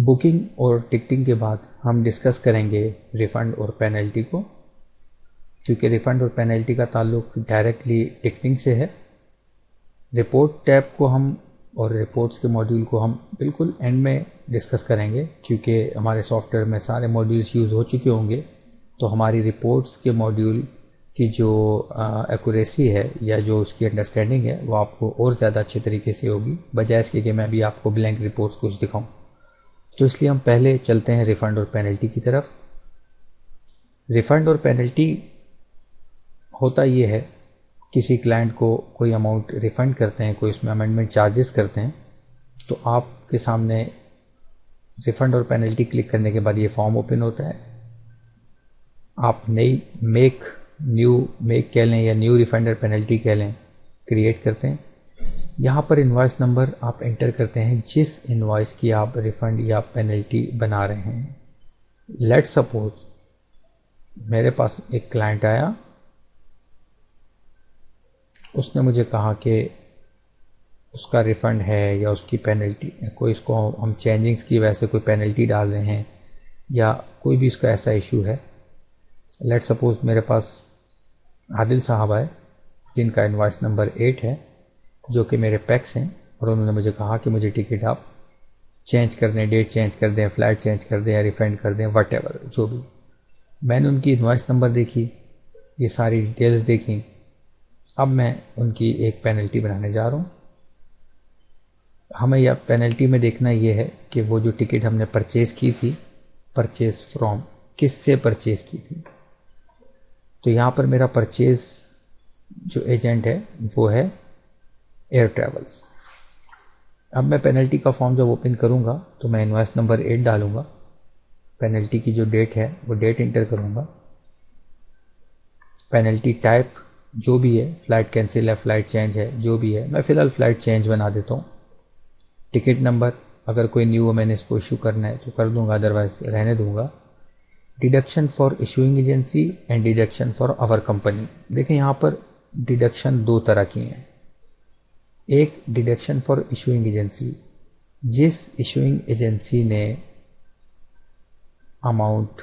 Booking और ticketing के बाद हम डिस्कस करेंगे रिफ़ंड और पेनल्टी को, क्योंकि रिफ़ंड और पेनल्टी का ताल्लुक डायरेक्टली टिकटिंग से है। रिपोर्ट टैब को हम और रिपोर्ट्स के मॉड्यूल को हम बिल्कुल एंड में डिस्कस करेंगे, क्योंकि हमारे सॉफ्टवेयर में सारे मॉड्यूल्स यूज़ हो चुके होंगे, तो हमारी रिपोर्ट्स के मॉड्यूल की जो एक्यूरेसी है या जो उसकी अंडरस्टैंडिंग है वो आपको और ज़्यादा अच्छे तरीके से होगी, बजाय इसके कि मैं भी आपको ब्लैंक रिपोर्ट्स कुछ दिखाऊं। तो इसलिए हम पहले चलते हैं रिफ़ंड और पेनल्टी की तरफ। रिफ़ंड और पेनल्टी होता ये है, किसी क्लाइंट को कोई अमाउंट रिफ़ंड करते हैं, कोई उसमें अमेंडमेंट चार्जेस करते हैं, तो आपके सामने रिफ़ंड और पेनल्टी क्लिक करने के बाद ये फॉर्म ओपन होता है। आप नई मेक कह लें या न्यू रिफ़ंड और पेनल्टी कह लें, क्रिएट करते हैं। यहाँ पर इनवॉइस नंबर आप एंटर करते हैं जिस इनवॉइस की आप रिफ़ंड या पेनल्टी बना रहे हैं। लेट्स सपोज मेरे पास एक क्लाइंट आया, उसने मुझे कहा कि उसका रिफ़ंड है या उसकी पेनल्टी, कोई इसको हम चेंजिंग्स की वजह से कोई पेनल्टी डाल रहे हैं या कोई भी उसका ऐसा इशू है। लेट्स सपोज मेरे पास आदिल साहब आए जिनका इनवॉइस नंबर 8 है, जो कि मेरे पैक्स हैं, और उन्होंने मुझे कहा कि मुझे टिकट आप चेंज कर दें, डेट चेंज कर दें, फ़्लाइट चेंज कर दें या रिफ़ंड कर दें, वट एवर जो भी। मैंने उनकी इनवॉइस नंबर देखी, ये सारी डिटेल्स देखी। अब मैं उनकी एक पेनल्टी बनाने जा रहा हूँ। हमें यह पेनल्टी में देखना ये है कि वो जो टिकट हमने परचेज़ की थी, परचेज़ फ्रॉम किस से परचेज़ की थी। तो यहाँ पर मेरा परचेज़ जो एजेंट है वो है एयर ट्रैवल्स। अब मैं पेनल्टी का फॉर्म जब ओपन करूँगा तो मैं इनवॉइस नंबर 8 डालूँगा, पेनल्टी की जो डेट है वो डेट इंटर करूँगा, पेनल्टी टाइप जो भी है, फ़्लाइट कैंसिल है, फ़्लाइट चेंज है, जो भी है, मैं फ़िलहाल फ़्लाइट चेंज बना देता हूँ। टिकट नंबर अगर कोई न्यू मैंने इसको इशू करना है तो कर दूँगा, अदरवाइज़ रहने दूँगा। Deduction for issuing agency and deduction for our company. देखें यहाँ पर डिडक्शन दो तरह की हैं। एक डिडक्शन फॉर इशूइंग एजेंसी, जिस इशूइंग एजेंसी ने अमाउंट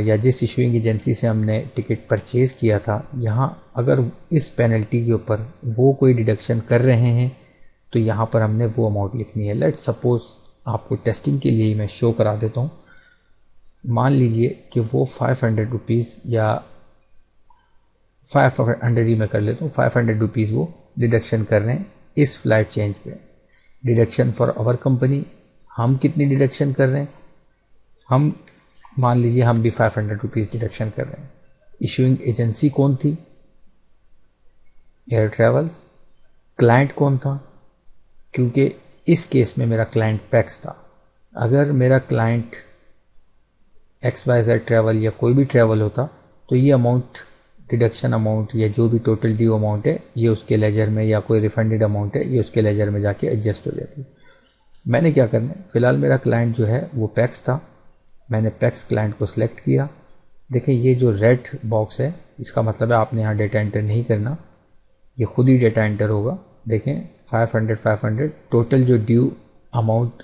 या जिस इशूइंग एजेंसी से हमने टिकट परचेज़ किया था, यहाँ अगर इस पेनल्टी के ऊपर वो कोई डिडक्शन कर रहे हैं तो यहाँ पर हमने वो अमाउंट लिखनी है। लेट्स सपोज आपको टेस्टिंग के लिए मैं शो करा देता हूँ। मान लीजिए कि वो 500 रुपीज़ या 500 ही मैं कर लेता हूँ, 500 रुपीज़ वो डिडक्शन कर रहे हैं इस फ़्लाइट चेंज पे। डिडक्शन फॉर आवर कंपनी, हम कितनी डिडक्शन कर रहे हैं, हम मान लीजिए हम भी 500 रुपीज़ डिडक्शन कर रहे हैं। इशूइंग एजेंसी कौन थी, एयर ट्रैवल्स। क्लाइंट कौन था, क्योंकि इस केस में मेरा क्लाइंट पैक्स था। अगर मेरा क्लाइंट XYZ ट्रैवल या कोई भी ट्रैवल होता तो ये अमाउंट, डिडक्शन अमाउंट या जो भी टोटल ड्यू अमाउंट है, ये उसके लेजर में, या कोई रिफंडेड अमाउंट है, ये उसके लेजर में जाके एडजस्ट हो जाती। मैंने क्या करना है, फ़िलहाल मेरा क्लाइंट जो है वो पैक्स था, मैंने पैक्स क्लाइंट को सिलेक्ट किया। देखिए ये जो रेड बॉक्स है इसका मतलब है आपने यहाँ डेटा एंटर नहीं करना, ये खुद ही डेटा एंटर होगा। देखें 500 टोटल जो ड्यू अमाउंट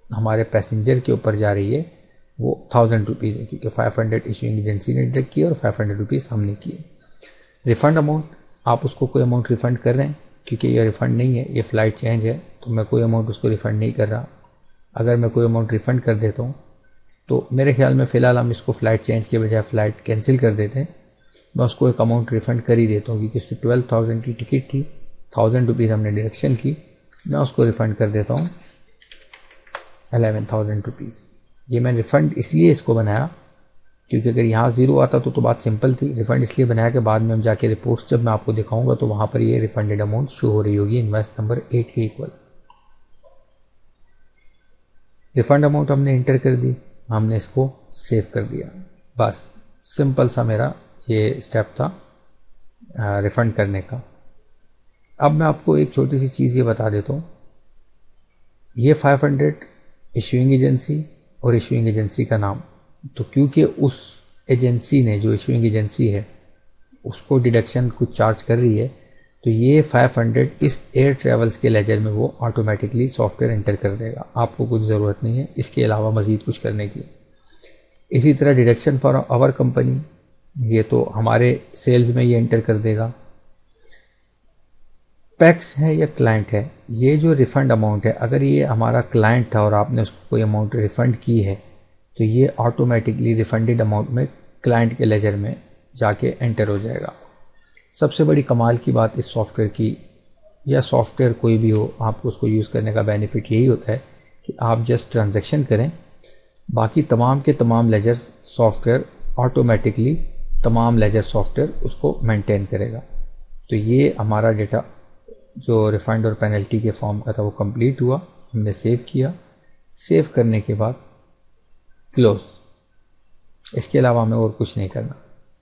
हमारे पैसेंजर के ऊपर जा रही है वो 1000 रुपीज़ है, क्योंकि 500 इशूइंग एजेंसी ने डिडक्ट किया और 500 रुपीज़ हमने किए। रिफ़ंड अमाउंट, आप उसको कोई अमाउंट रिफ़ंड कर रहे हैं, क्योंकि ये रिफ़ंड नहीं है, ये फ़्लाइट चेंज है, तो मैं कोई अमाउंट उसको रिफ़ंड नहीं कर रहा। अगर मैं कोई अमाउंट रिफ़ंड कर देता हूँ तो मेरे ख्याल में फ़िलहाल हम इसको फ़्लाइट चेंज के बजाय फ़्लाइट कैंसिल कर देते हैं। मैं उसको एक अमाउंट रिफ़ंड कर ही देता हूँ, क्योंकि उसकी 12,000 की टिकट थी, 1000 रुपीज़ हमने डिडक्शन की, मैं उसको रिफ़ंड कर देता हूँ 11,000 रुपीज़। ये मैं रिफ़ंड इसलिए इसको बनाया क्योंकि अगर यहाँ ज़ीरो आता तो बात सिंपल थी। रिफ़ंड इसलिए बनाया कि बाद में हम जाके रिपोर्ट्स जब मैं आपको दिखाऊंगा तो वहाँ पर ये रिफ़ंडेड अमाउंट शो हो रही होगी इनवॉइस नंबर 8 के इक्वल। ریفنڈ اماؤنٹ ہم نے انٹر کر دی، ہم نے اس کو سیو کر دیا، بس سمپل سا میرا یہ اسٹیپ تھا ریفنڈ کرنے کا۔ اب میں آپ کو ایک چھوٹی سی چیز یہ بتا دیتا ہوں، یہ 500 ایشوئنگ ایجنسی اور ایشوئنگ ایجنسی کا نام، تو کیونکہ اس ایجنسی نے جو ایشوئنگ ایجنسی ہے اس کو ڈیڈکشن کچھ چارج کر رہی ہے، تو یہ 500 اس ایئر ٹریولز کے لیجر میں وہ آٹومیٹکلی سافٹ ویئر انٹر کر دے گا، آپ کو کچھ ضرورت نہیں ہے اس کے علاوہ مزید کچھ کرنے کی۔ اسی طرح ڈیڈکشن فار آور کمپنی، یہ تو ہمارے سیلز میں یہ انٹر کر دے گا۔ پیکس ہے یا کلائنٹ ہے، یہ جو ریفنڈ اماؤنٹ ہے اگر یہ ہمارا کلائنٹ تھا اور آپ نے اس کو کوئی اماؤنٹ ریفنڈ کی ہے تو یہ آٹومیٹکلی ریفنڈڈ اماؤنٹ میں کلائنٹ کے لیجر میں جا کے انٹر ہو جائے گا۔ سب سے بڑی کمال کی بات اس سافٹ ویئر کی، یا سافٹ ویئر کوئی بھی ہو، آپ کو اس کو یوز کرنے کا بینیفٹ یہی ہوتا ہے کہ آپ جسٹ ٹرانزیکشن کریں، باقی تمام کے تمام لیجر سافٹ ویئر آٹومیٹکلی تمام لیجر سافٹ ویئر اس کو مینٹین کرے گا۔ تو یہ ہمارا ڈیٹا جو ریفنڈ اور پینلٹی کے فارم کا تھا وہ کمپلیٹ ہوا، ہم نے سیو کیا، سیو کرنے کے بعد کلوز، اس کے علاوہ ہمیں اور کچھ نہیں کرنا۔